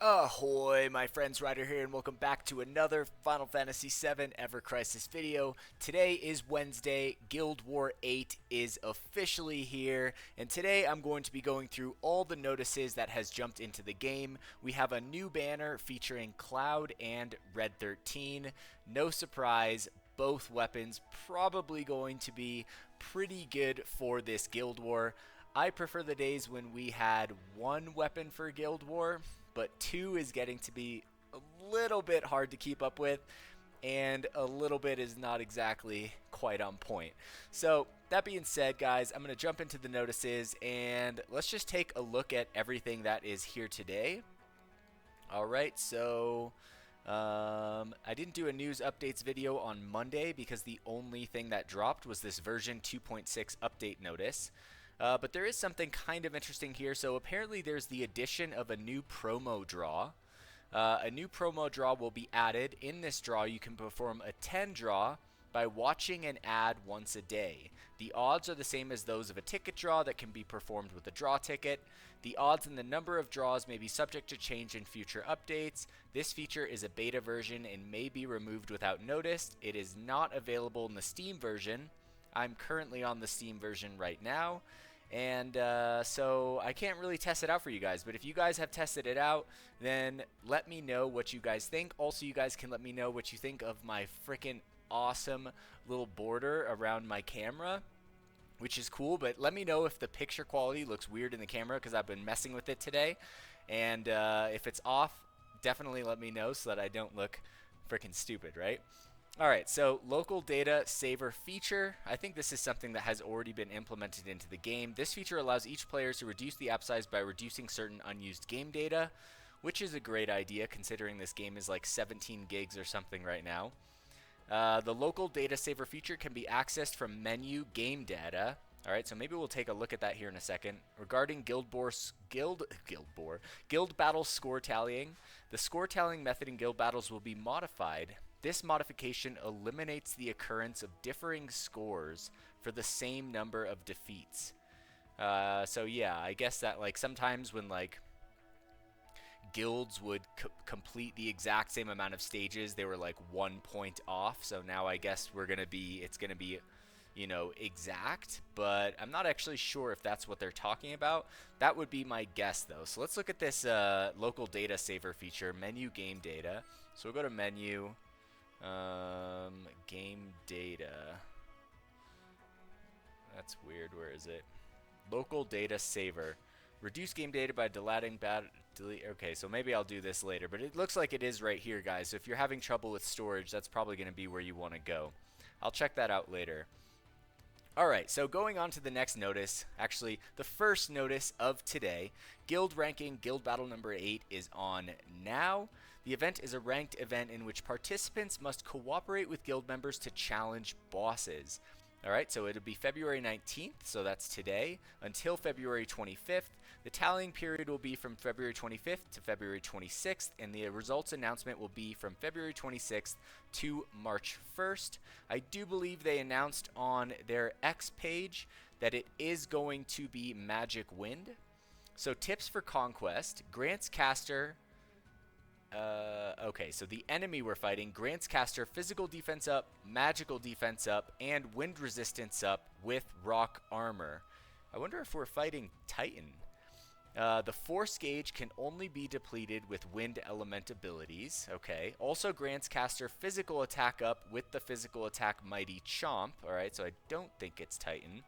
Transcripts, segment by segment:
Ahoy, my friends, Ryder here, and welcome back to another Final Fantasy VII Ever Crisis video. Today is Wednesday, Guild War 8 is officially here, and today I'm going to be going through all the notices that has jumped into the game. We have a new banner featuring Cloud and Red XIII. No surprise, both weapons probably going to be pretty good for this Guild War. I prefer the days when we had one weapon for Guild War, but two is getting to be a little bit hard to keep up with, and a little bit is not exactly quite on point. So that being said, guys, I'm going to jump into the notices, and let's just take a look at everything that is here today. Alright, so I didn't do a news updates video on Monday because the only thing that dropped was this version 2.6 update notice. But there is something kind of interesting here. So apparently there's the addition of a new promo draw. A new promo draw will be added. In this draw, you can perform a 10 draw by watching an ad once a day. The odds are the same as those of a ticket draw that can be performed with a draw ticket. The odds and the number of draws may be subject to change in future updates. This feature is a beta version and may be removed without notice. It is not available in the Steam version. I'm currently on the Steam version right now. And so I can't really test it out for you guys, but if you guys have tested it out, then let me know what you guys think. Also, you guys can let me know what you think of my freaking awesome little border around my camera, which is cool, but let me know if the picture quality looks weird in the camera because I've been messing with it today. And if it's off, definitely let me know so that I don't look freaking stupid, right? Alright, so local data saver feature. I think this is something that has already been implemented into the game. This feature allows each player to reduce the app size by reducing certain unused game data, which is a great idea considering this game is like 17 gigs or something right now. The local data saver feature can be accessed from menu game data. Alright, so maybe we'll take a look at that here in a second. Regarding Guild Battle score tallying, the score tallying method in Guild Battles will be modified. This modification eliminates the occurrence of differing scores for the same number of defeats. So yeah, I guess that like sometimes when like guilds would complete the exact same amount of stages, they were like 1 point off. So now I guess it's gonna be, you know, exact, but I'm not actually sure if that's what they're talking about. That would be my guess though. So let's look at this local data saver feature, menu game data. So we'll go to menu. Game data. That's weird. Where is it? Local data saver. Reduce game data by delete. Okay, so maybe I'll do this later, but it looks like it is right here, guys. So if you're having trouble with storage, that's probably going to be where you want to go. I'll check that out later. Alright, so going on to the next notice, actually the first notice of today, Guild Ranking Guild Battle number 8 is on now. The event is a ranked event in which participants must cooperate with guild members to challenge bosses. Alright, so it'll be February 19th, so that's today, until February 25th. The tallying period will be from February 25th to February 26th, and the results announcement will be from February 26th to March 1st. I do believe they announced on their X page that it is going to be Magic Wind. So tips for Conquest, grants caster... okay, so the enemy we're fighting grants caster physical defense up, magical defense up, and wind resistance up with rock armor. I wonder if we're fighting Titan. The force gauge can only be depleted with wind element abilities. Okay. Also grants caster physical attack up with the physical attack Mighty Chomp. Alright, so I don't think it's Titan.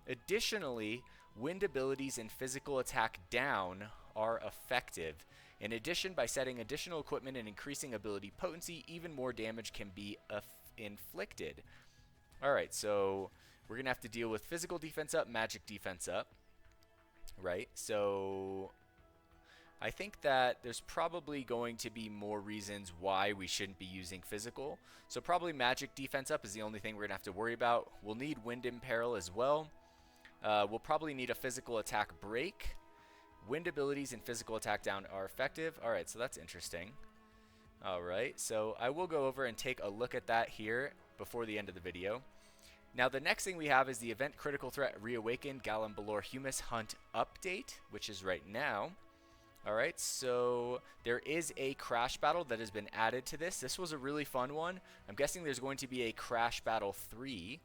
Additionally, wind abilities and physical attack down are effective. In addition, by setting additional equipment and increasing ability potency, even more damage can be inflicted. Alright, so we're going to have to deal with physical defense up, magic defense up. Right, so I think that there's probably going to be more reasons why we shouldn't be using physical. So probably magic defense up is the only thing we're going to have to worry about. We'll need wind imperil as well. We'll probably need a physical attack break. Wind abilities and physical attack down are effective. Alright, so that's interesting. Alright, so I will go over and take a look at that here before the end of the video. Now the next thing we have is the Event Critical Threat Reawakened Gallonbaloir Humus Hunt Update, which is right now. Alright, so there is a crash battle that has been added to this. This was a really fun one. I'm guessing there's going to be a crash battle 3.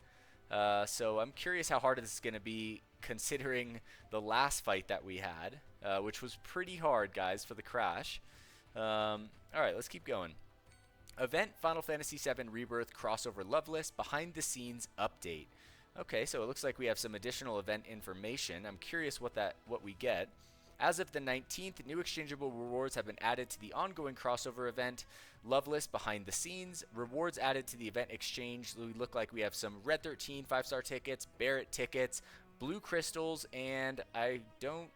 So I'm curious how hard this is going to be considering the last fight that we had, which was pretty hard, guys, for the crash. Alright, let's keep going. Event Final Fantasy VII Rebirth Crossover Love List Behind the Scenes Update. Okay, so it looks like we have some additional event information. I'm curious what we get. As of the 19th, new exchangeable rewards have been added to the ongoing crossover event, Love List Behind the Scenes. Rewards added to the event exchange. We look like we have some Red XIII 5-star tickets, Barrett tickets, blue crystals, and I don't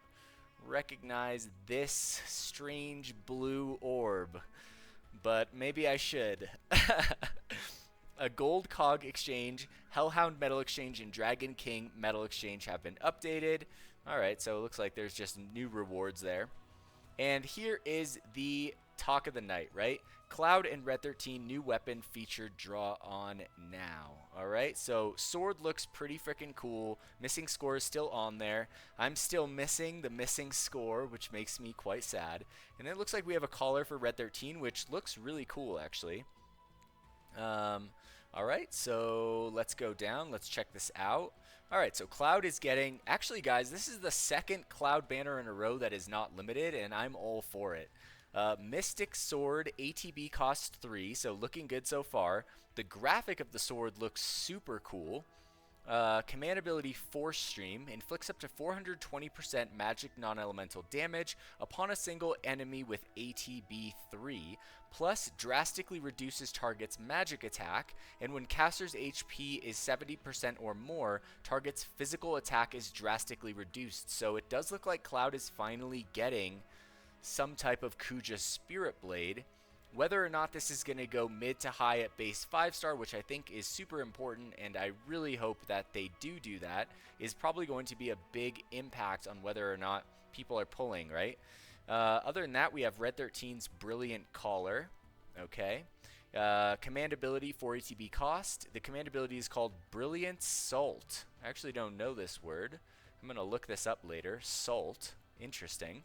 recognize this strange blue orb, but maybe I should. A gold cog exchange, Hellhound metal exchange, and Dragon King metal exchange have been updated. Alright, so it looks like there's just new rewards there. And here is the talk of the night, right? Cloud and Red XIII new weapon featured draw on now. Alright, so sword looks pretty freaking cool. Missing score is still on there. I'm still missing the missing score, which makes me quite sad. And it looks like we have a collar for Red XIII, which looks really cool, actually. Alright, so let's go down. Let's check this out. Alright, so Cloud is getting... Actually, guys, this is the second Cloud banner in a row that is not limited, and I'm all for it. Mystic Sword ATB cost 3, so looking good so far. The graphic of the sword looks super cool. Command ability Force Stream inflicts up to 420% magic non-elemental damage upon a single enemy with ATB 3, plus drastically reduces target's magic attack, and when caster's HP is 70% or more, target's physical attack is drastically reduced. So it does look like Cloud is finally getting some type of Kuja Spirit Blade. Whether or not this is going to go mid to high at base 5-star, which I think is super important, and I really hope that they do that, is probably going to be a big impact on whether or not people are pulling, right? Other than that, we have Red XIII's Brilliant Collar. Okay. Command ability for ATB cost. The command ability is called Brilliant Salt. I actually don't know this word. I'm going to look this up later. Salt. Interesting.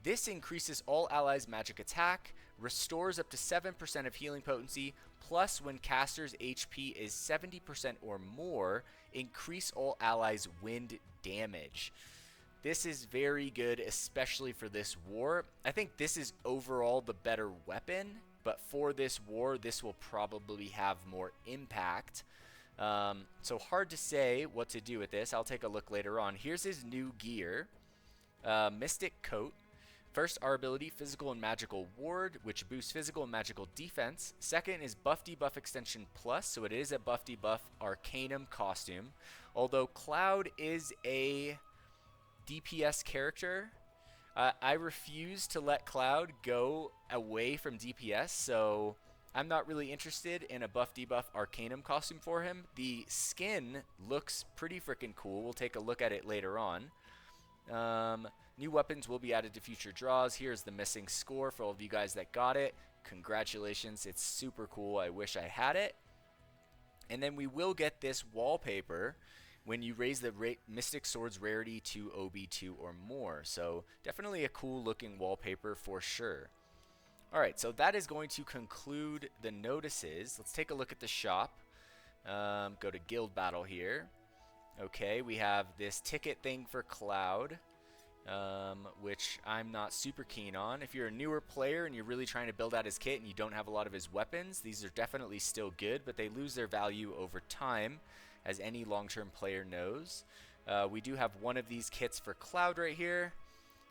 This increases all allies' magic attack, restores up to 7% of healing potency, plus when caster's HP is 70% or more, increase all allies' wind damage. This is very good, especially for this war. I think this is overall the better weapon, but for this war, this will probably have more impact. So hard to say what to do with this. I'll take a look later on. Here's his new gear. Mystic Coat. First, our ability, Physical and Magical Ward, which boosts physical and magical defense. Second is Buff Debuff Extension Plus, so it is a Buff Debuff Arcanum costume. Although Cloud is a DPS character, I refuse to let Cloud go away from DPS, so I'm not really interested in a Buff Debuff Arcanum costume for him. The skin looks pretty freaking cool. We'll take a look at it later on. New weapons will be added to future draws. Here's the missing score for all of you guys that got it. Congratulations, it's super cool. I wish I had it. And then we will get this wallpaper when you raise the Mystic Sword's rarity to OB2 or more. So definitely a cool looking wallpaper for sure. Alright, so that is going to conclude the notices. Let's take a look at the shop. Go to Guild Battle here. Okay, we have this ticket thing for Cloud, which I'm not super keen on. If you're a newer player and you're really trying to build out his kit and you don't have a lot of his weapons, these are definitely still good, but they lose their value over time, as any long-term player knows. We do have one of these kits for Cloud right here.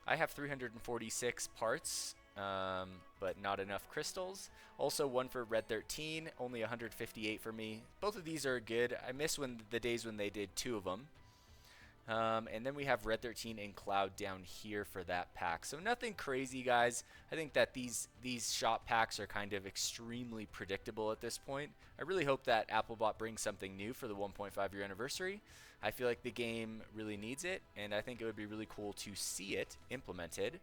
I have 346 parts, but not enough crystals. Also one for Red XIII, only 158 for me. Both of these are good. I miss the days when they did 2 of them. And then we have Red XIII and Cloud down here for that pack. So nothing crazy, guys. I think that these shop packs are kind of extremely predictable at this point. I really hope that Applebot brings something new for the 1.5 year anniversary. I feel like the game really needs it, and I think it would be really cool to see it implemented.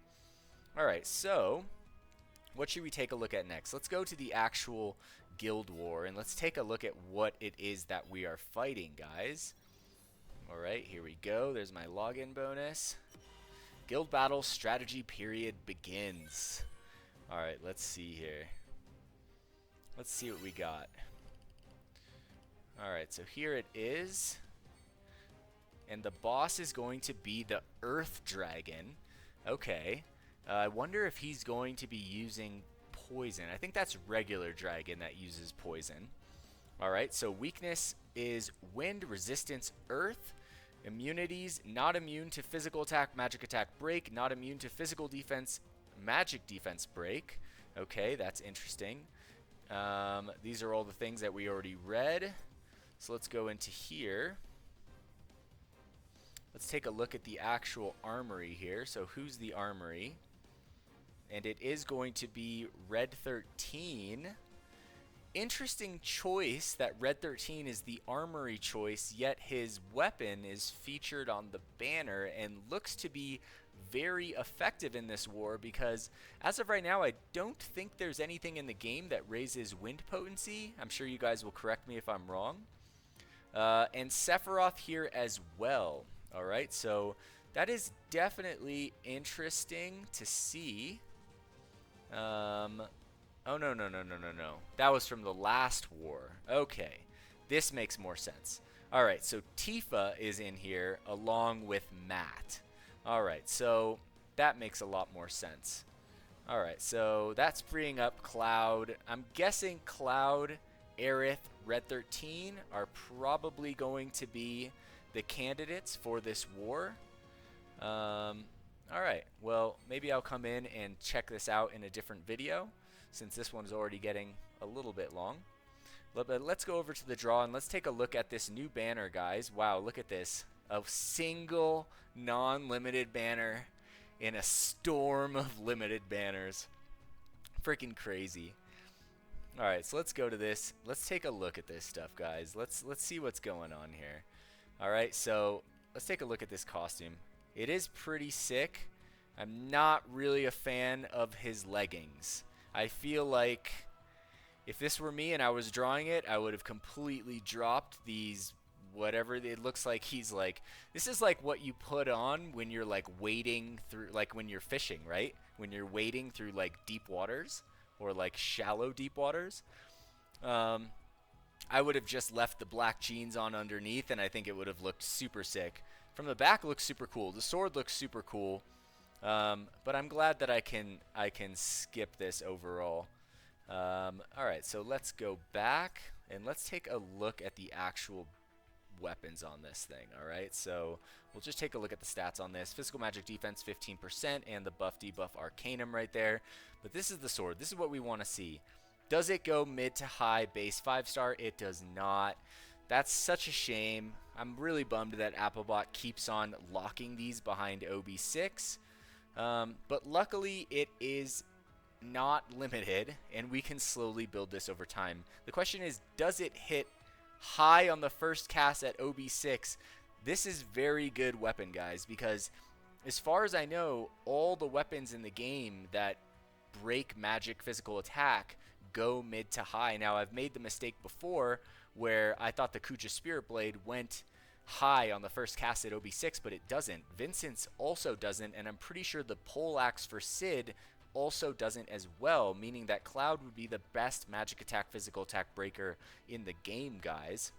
Alright, so what should we take a look at next? Let's go to the actual Guild War, and let's take a look at what it is that we are fighting, guys. Alright, here we go. There's my login bonus. Guild battle strategy period begins. Alright, let's see here. Let's see what we got. Alright, so here it is. And the boss is going to be the Earth Dragon. Okay. I wonder if he's going to be using poison. I think that's regular dragon that uses poison. Alright, so weakness is wind, resistance, earth. Immunities, not immune to physical attack, magic attack, break. Not immune to physical defense, magic defense, break. Okay, that's interesting. These are all the things that we already read. So let's go into here. Let's take a look at the actual armory here. So who's the armory? And it is going to be Red XIII. Interesting choice that Red XIII is the armory choice, yet his weapon is featured on the banner and looks to be very effective in this war, because as of right now, I don't think there's anything in the game that raises wind potency. I'm sure you guys will correct me if I'm wrong. And Sephiroth here as well. Alright, so that is definitely interesting to see. Oh, no. That was from the last war. Okay, this makes more sense. Alright, so Tifa is in here along with Matt. Alright, so that makes a lot more sense. Alright, so that's freeing up Cloud. I'm guessing Cloud, Aerith, Red XIII are probably going to be the candidates for this war. Alright, well, maybe I'll come in and check this out in a different video, since this one's already getting a little bit long. But let's go over to the draw and let's take a look at this new banner, guys. Wow, look at this. A single non-limited banner in a storm of limited banners. Freaking crazy. Alright, so let's go to this. Let's take a look at this stuff, guys. Let's see what's going on here. Alright, so let's take a look at this costume. It is pretty sick. I'm not really a fan of his leggings. I feel like if this were me and I was drawing it, I would have completely dropped these, whatever. It looks like he's like, this is like what you put on when you're like wading through, like when you're fishing, right? When you're wading through like deep waters or like shallow deep waters. I would have just left the black jeans on underneath, and I think it would have looked super sick. From the back, it looks super cool. The sword looks super cool, but I'm glad that I can skip this overall. All right, so let's go back and let's take a look at the actual weapons on this thing. All right, so we'll just take a look at the stats on this. Physical magic defense 15%, and the buff debuff Arcanum right there. But this is the sword. This is what we want to see. Does it go mid to high base 5-star? It does not. That's such a shame. I'm really bummed that Applebot keeps on locking these behind OB6. But luckily it is not limited, and we can slowly build this over time. The question is, does it hit high on the first cast at OB6? This is very good weapon, guys, because as far as I know, all the weapons in the game that break magic physical attack go mid to high. Now, I've made the mistake before where I thought the Kucha Spirit Blade went high on the first cast at OB6, but it doesn't. Vincent's also doesn't, and I'm pretty sure the Poleaxe for Sid also doesn't as well, meaning that Cloud would be the best magic attack physical attack breaker in the game, guys.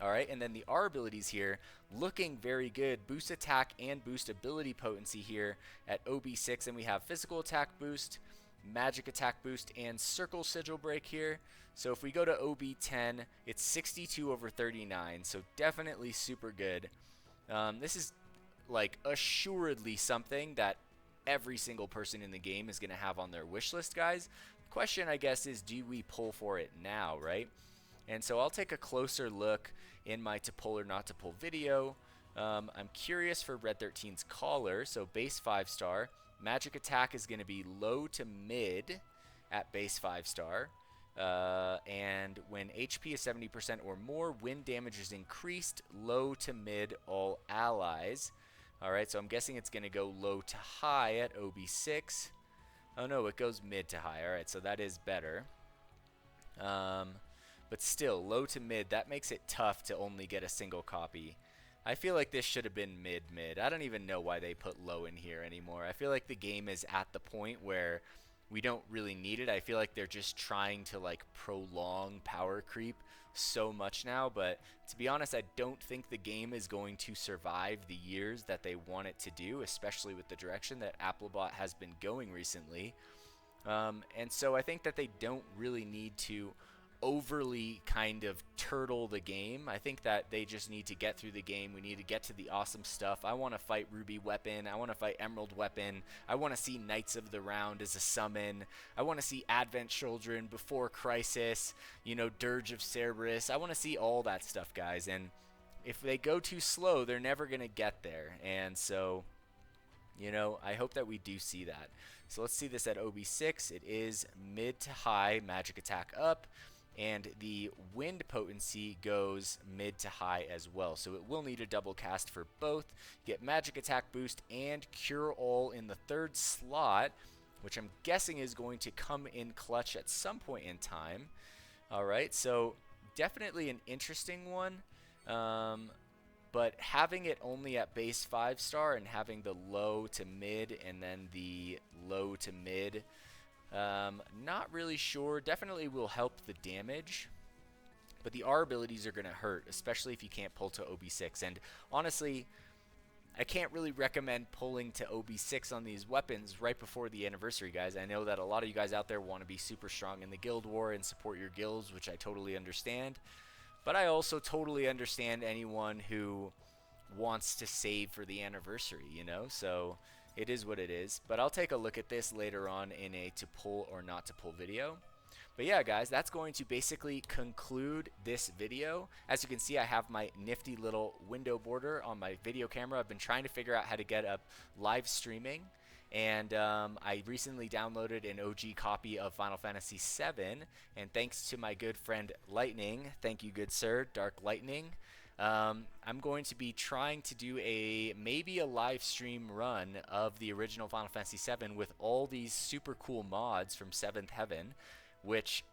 Alright, and then the R abilities here, looking very good. Boost attack and boost ability potency here at OB6, and we have physical attack boost, magic attack boost, and circle sigil break here. So if we go to OB10, it's 62 over 39, so definitely super good. This is like assuredly something that every single person in the game is going to have on their wish list, guys. The question, I guess, is do we pull for it now, right? And so I'll take a closer look in my to pull or not to pull video. I'm curious for Red XIII's collar, so base 5-star. Magic attack is going to be low to mid at base 5-star. And when HP is 70% or more, wind damage is increased, low to mid, all allies. Alright, so I'm guessing it's going to go low to high at OB6. Oh no, it goes mid to high. Alright, so that is better. But still, low to mid, that makes it tough to only get a single copy. I feel like this should have been mid. I don't even know why they put low in here anymore. I feel like the game is at the point where we don't really need it. I feel like they're just trying to like prolong power creep so much now, but to be honest, I don't think the game is going to survive the years that they want it to do, especially with the direction that Applebot has been going recently. And so I think that they don't really need to overly kind of turtle the game. I think that they just need to get through the game. We need to get to the awesome stuff. I want to fight Ruby Weapon. I want to fight Emerald Weapon. I want to see Knights of the Round as a summon. I want to see Advent Children before Crisis, you know, Dirge of Cerberus. I want to see all that stuff, guys. And if they go too slow, they're never going to get there. And so, you know, I hope that we do see that. So let's see this at OB6. It is mid to high magic attack up, and the wind potency goes mid to high as well. So it will need a double cast for both. Get magic attack boost and cure all in the third slot, which I'm guessing is going to come in clutch at some point in time. All right, so definitely an interesting one. But having it only at base 5-star and having the low to mid and then the low to mid, not really sure. Definitely will help the damage, but the R abilities are going to hurt, especially if you can't pull to OB6. And honestly, I can't really recommend pulling to OB6 on these weapons right before the anniversary, guys. I know that a lot of you guys out there want to be super strong in the Guild War and support your guilds, which I totally understand. But I also totally understand anyone who wants to save for the anniversary, you know? So it is what it is. But I'll take a look at this later on in a to pull or not to pull video. But yeah, guys, that's going to basically conclude this video. As you can see, I have my nifty little window border on my video camera. I've been trying to figure out how to get up live streaming. And I recently downloaded an OG copy of Final Fantasy VII, and thanks to my good friend Lightning, thank you good sir, Dark Lightning, I'm going to be trying to do maybe a live stream run of the original Final Fantasy VII with all these super cool mods from 7th Heaven, which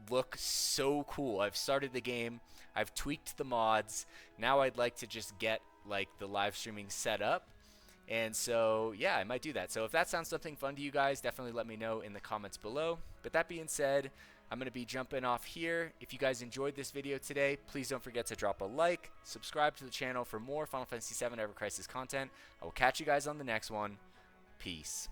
look so cool. I've started the game, I've tweaked the mods, now I'd like to just get like the live streaming set up. And so, yeah, I might do that. So if that sounds something fun to you guys, definitely let me know in the comments below. But that being said, I'm going to be jumping off here. If you guys enjoyed this video today, please don't forget to drop a like, subscribe to the channel for more Final Fantasy VII Ever Crisis content. I will catch you guys on the next one. Peace.